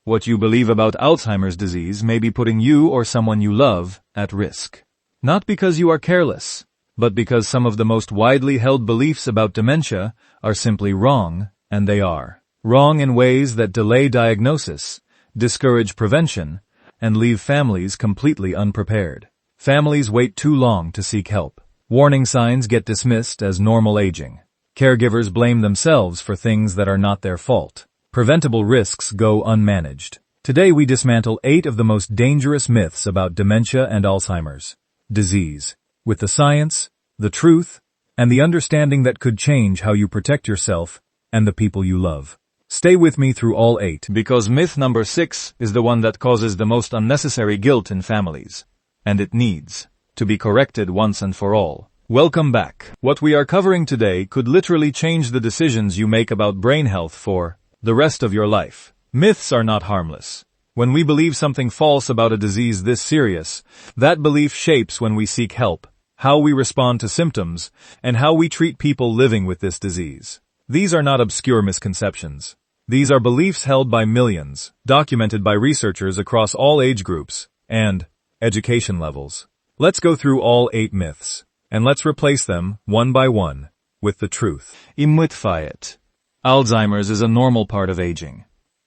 What you believe about Alzheimer's disease may be putting you or someone you love at risk. Not because you are careless, but because some of the most widely held beliefs about dementia are simply wrong, and they are. Wrong in ways that delay diagnosis, discourage prevention, and leave families completely unprepared. Families wait too long to seek help. Warning signs get dismissed as normal aging. Caregivers blame themselves for things that are not their fault. Preventable risks go unmanaged. Today we dismantle 8 of the most dangerous myths about dementia and Alzheimer's disease, with the science, the truth, and the understanding that could change how you protect yourself and the people you love. Stay with me through all 8, because myth number 6 is the one that causes the most unnecessary guilt in families, and it needs to be corrected once and for all. Welcome back. What we are covering today could literally change the decisions you make about brain health for the rest of your life. Myths are not harmless. When we believe something false about a disease this serious, that belief shapes when we seek help, how we respond to symptoms, and how we treat people living with this disease. These are not obscure misconceptions. These are beliefs held by millions, documented by researchers across all age groups and education levels. Let's go through all 8 myths, and let's replace them, one by one, with the truth. Imythify it. Alzheimer's is a normal part of aging.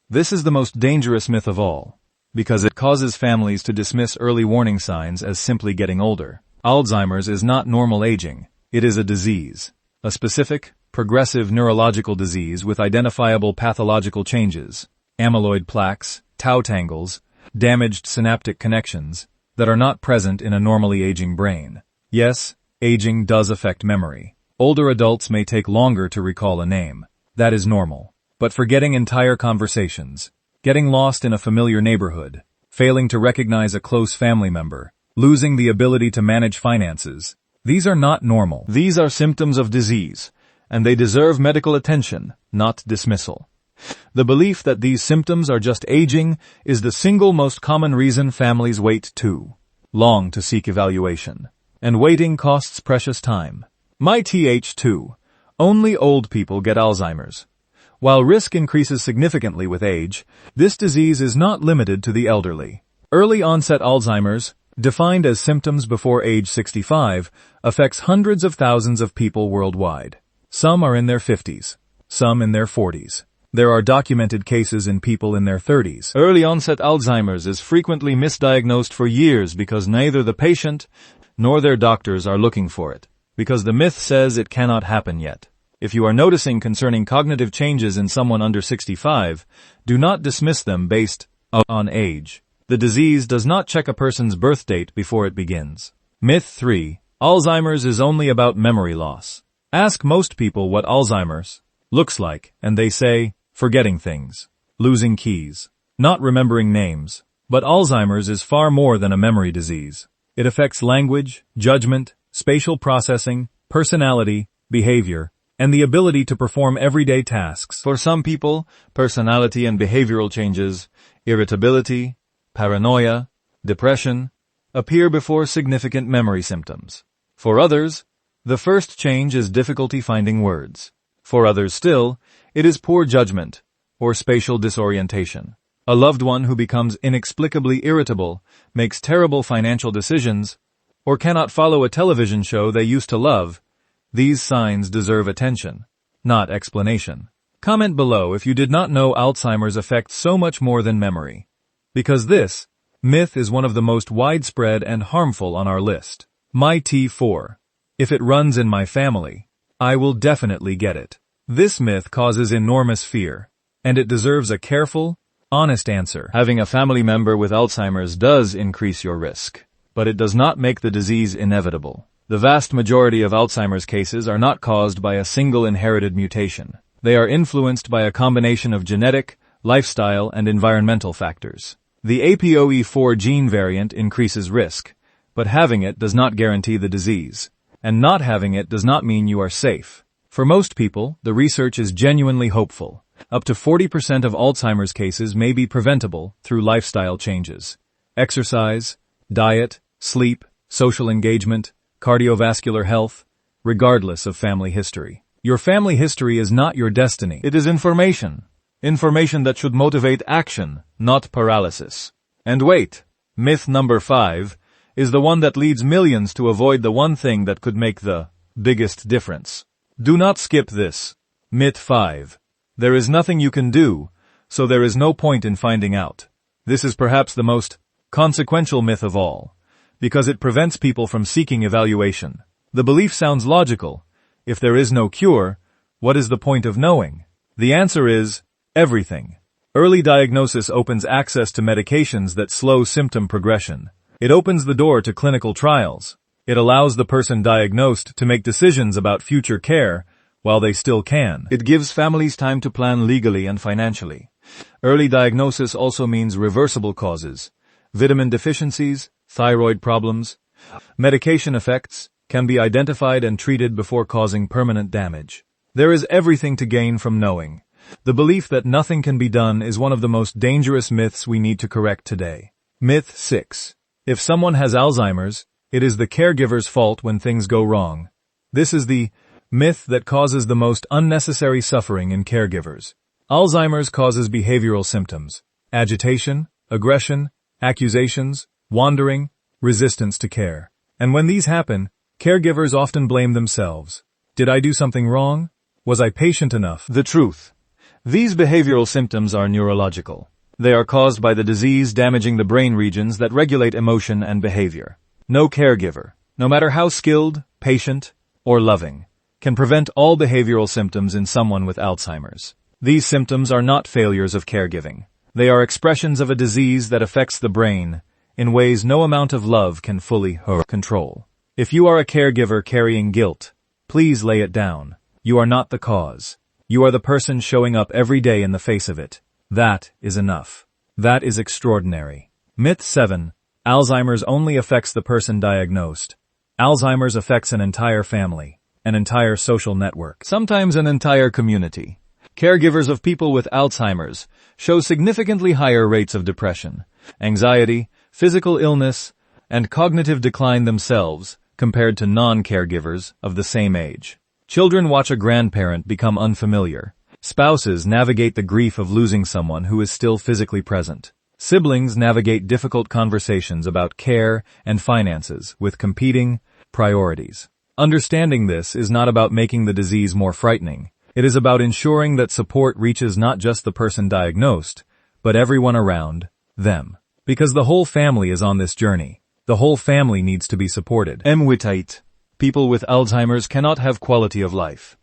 This is the most dangerous myth of all, because it causes families to dismiss early warning signs as simply getting older. Alzheimer's is not normal aging. It is a disease, a specific, progressive neurological disease with identifiable pathological changes, amyloid plaques, tau tangles, damaged synaptic connections that are not present in a normally aging brain. Yes, aging does affect memory. Older adults may take longer to recall a name. That is normal. But forgetting entire conversations, getting lost in a familiar neighborhood, failing to recognize a close family member, losing the ability to manage finances, these are not normal. These are symptoms of disease, and they deserve medical attention, not dismissal. The belief that these symptoms are just aging is the single most common reason families wait too long to seek evaluation. And waiting costs precious time. My th2. Only old people get Alzheimer's. While risk increases significantly with age, this disease is not limited to the elderly. Early onset Alzheimer's, defined as symptoms before age 65, affects hundreds of thousands of people worldwide. Some are in their 50s, some in their 40s. There are documented cases in people in their 30s. Early onset Alzheimer's is frequently misdiagnosed for years because neither the patient nor their doctors are looking for it, because the myth says it cannot happen yet. If you are noticing concerning cognitive changes in someone under 65, do not dismiss them based on age. The disease does not check a person's birth date before it begins. Myth 3. Alzheimer's is only about memory loss. Ask most people what Alzheimer's looks like, and they say, forgetting things, losing keys, not remembering names. But Alzheimer's is far more than a memory disease. It affects language, judgment, spatial processing, personality, behavior, and the ability to perform everyday tasks. For some people, personality and behavioral changes, irritability, paranoia, depression, appear before significant memory symptoms. For others, the first change is difficulty finding words. For others still, it is poor judgment or spatial disorientation. A loved one who becomes inexplicably irritable, makes terrible financial decisions, or cannot follow a television show they used to love. These signs deserve attention, not explanation. Comment below if you did not know Alzheimer's affects so much more than memory. Because this myth is one of the most widespread and harmful on our list. My T4. If it runs in my family, I will definitely get it. This myth causes enormous fear, and it deserves a careful, honest answer. Having a family member with Alzheimer's does increase your risk, but it does not make the disease inevitable. The vast majority of Alzheimer's cases are not caused by a single inherited mutation. They are influenced by a combination of genetic, lifestyle, and environmental factors. The APOE4 gene variant increases risk, but having it does not guarantee the disease, and not having it does not mean you are safe. For most people, the research is genuinely hopeful. Up to 40% of Alzheimer's cases may be preventable through lifestyle changes. Exercise, diet, sleep, social engagement, cardiovascular health, regardless of family history. Your family history is not your destiny. It is information, Information that should motivate action, not paralysis. And wait, myth number 5 is the one that leads millions to avoid the one thing that could make the biggest difference. Do not skip this. Myth 5. There is nothing you can do, so there is no point in finding out. This is perhaps the most consequential myth of all, because it prevents people from seeking evaluation. The belief sounds logical. If there is no cure, what is the point of knowing? The answer is everything. Early diagnosis opens access to medications that slow symptom progression. It opens the door to clinical trials. It allows the person diagnosed to make decisions about future care while they still can. It gives families time to plan legally and financially. Early diagnosis also means reversible causes. Vitamin deficiencies, thyroid problems, medication effects can be identified and treated before causing permanent damage. There is everything to gain from knowing. The belief that nothing can be done is one of the most dangerous myths we need to correct today. Myth 6. If someone has Alzheimer's, it is the caregiver's fault when things go wrong. This is the myth that causes the most unnecessary suffering in caregivers. Alzheimer's causes behavioral symptoms: agitation, aggression, accusations, wandering, resistance to care. And when these happen, caregivers often blame themselves. Did I do something wrong? Was I patient enough? The truth. These behavioral symptoms are neurological. They are caused by the disease damaging the brain regions that regulate emotion and behavior. No caregiver, no matter how skilled, patient, or loving, can prevent all behavioral symptoms in someone with Alzheimer's. These symptoms are not failures of caregiving. They are expressions of a disease that affects the brain in ways no amount of love can fully control. If you are a caregiver carrying guilt, please lay it down. You are not the cause. You are the person showing up every day in the face of it. That is enough. That is extraordinary. Myth 7. Alzheimer's only affects the person diagnosed. Alzheimer's affects an entire family, an entire social network, sometimes an entire community. Caregivers of people with Alzheimer's show significantly higher rates of depression, anxiety, physical illness, and cognitive decline themselves compared to non-caregivers of the same age. Children watch a grandparent become unfamiliar. Spouses navigate the grief of losing someone who is still physically present. Siblings navigate difficult conversations about care and finances with competing priorities. Understanding this is not about making the disease more frightening. It is about ensuring that support reaches not just the person diagnosed, but everyone around them. Because the whole family is on this journey. The whole family needs to be supported. People with Alzheimer's cannot have quality of life.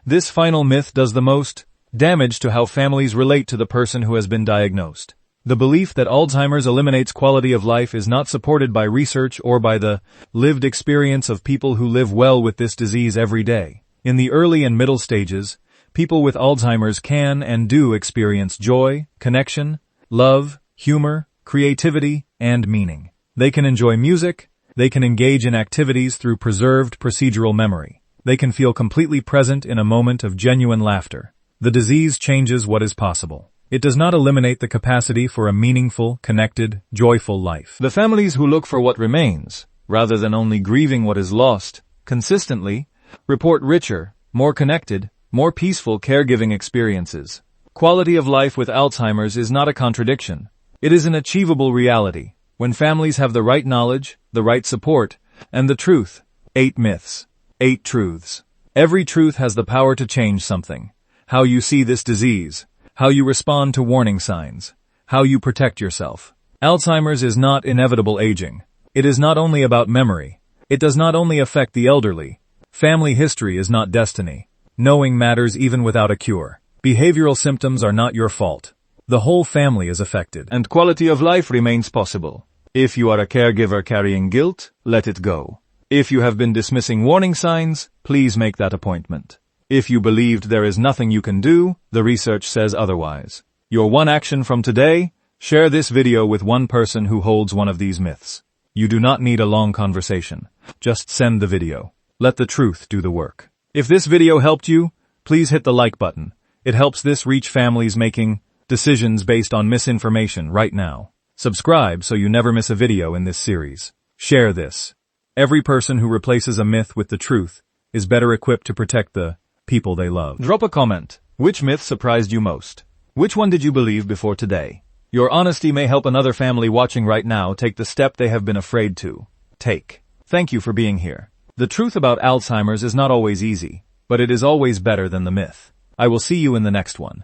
This final myth does the most damage to how families relate to the person who has been diagnosed. The belief that Alzheimer's eliminates quality of life is not supported by research or by the lived experience of people who live well with this disease every day. In the early and middle stages, people with Alzheimer's can and do experience joy, connection, love, humor, creativity, and meaning. They can enjoy music. They can engage in activities through preserved procedural memory. They can feel completely present in a moment of genuine laughter. The disease changes what is possible. It does not eliminate the capacity for a meaningful, connected, joyful life. The families who look for what remains, rather than only grieving what is lost, consistently report richer, more connected, more peaceful caregiving experiences. Quality of life with Alzheimer's is not a contradiction. It is an achievable reality when families have the right knowledge, the right support, and the truth. 8 myths. 8 truths. Every truth has the power to change something. How you see this disease, how you respond to warning signs, how you protect yourself. Alzheimer's is not inevitable aging. It is not only about memory. It does not only affect the elderly. Family history is not destiny. Knowing matters even without a cure. Behavioral symptoms are not your fault. The whole family is affected. And quality of life remains possible. If you are a caregiver carrying guilt, let it go. If you have been dismissing warning signs, please make that appointment. If you believed there is nothing you can do, the research says otherwise. Your one action from today: share this video with one person who holds one of these myths. You do not need a long conversation. Just send the video. Let the truth do the work. If this video helped you, please hit the like button. It helps this reach families making decisions based on misinformation right now. Subscribe so you never miss a video in this series. Share this. Every person who replaces a myth with the truth is better equipped to protect the people they love. Drop a comment. Which myth surprised you most? Which one did you believe before today? Your honesty may help another family watching right now take the step they have been afraid to take. Thank you for being here. The truth about Alzheimer's is not always easy, but it is always better than the myth. I will see you in the next one.